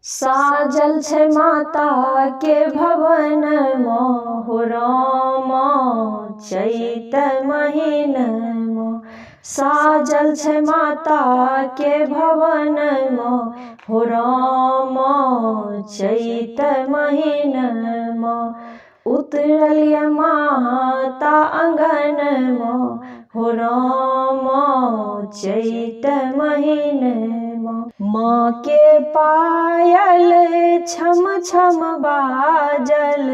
साजल छै माता के भवन हो रामा चैत महीन साजल छै माता के भवन हो रामा चैत महीन उतरलिय माता अंगन हो रामा चैत महीन माँ के पायल छम छम बाजल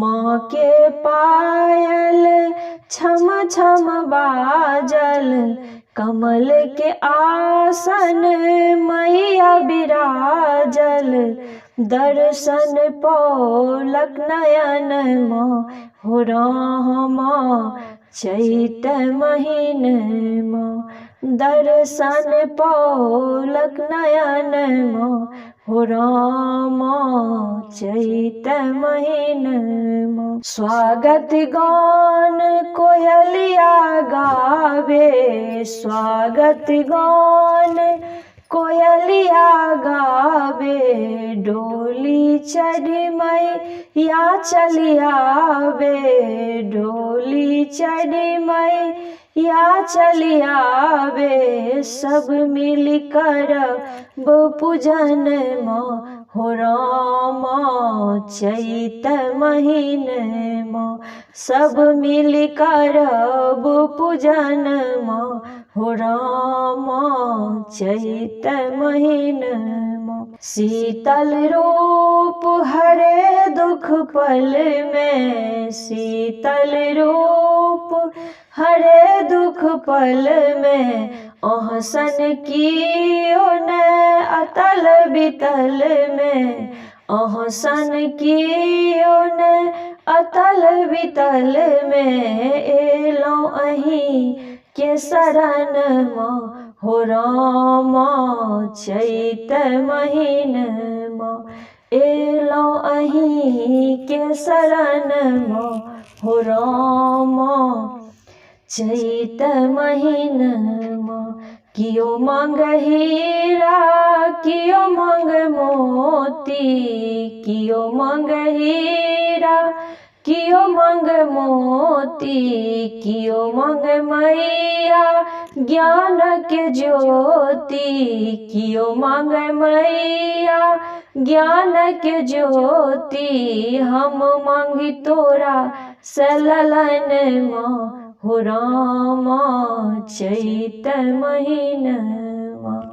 माँ के पायल छम छम बाजल कमल के आसन मैया बिराजल दर्शन पौलक नयन हो रामा चैत महीन दर्शन पौलक नयन हो रामा चैत महीन स्वागत गान कोयलिया गावे स्वागत गान कोयलिया गावे डोली चढ़ी मैया चली आवे डोली चढ़ी मैया चली आवे सब मिल कर पूजन हो रामा चैत महीन सब मिल कर पूजन हो रामा चैत महीन शीतल रूप हरे दुख पल में शीतल रूप हरे दुख पल में अहसन कियो न अतल बितल में अहसन कियो न अतल बितल में एलो अहीं के शरण हो रामा चैत महीन एलो अहीं के शरण हो रामा चैत महीन कियो मांग हीरा कियो मांग मोती कियो मांग हीरा कियो मांग मोती कियो मांग मैया ज्ञान के ज्योति कियो मांग मैया ज्ञान के ज्योति हम मांगी तोरा से ललन हो रामा चैत महीन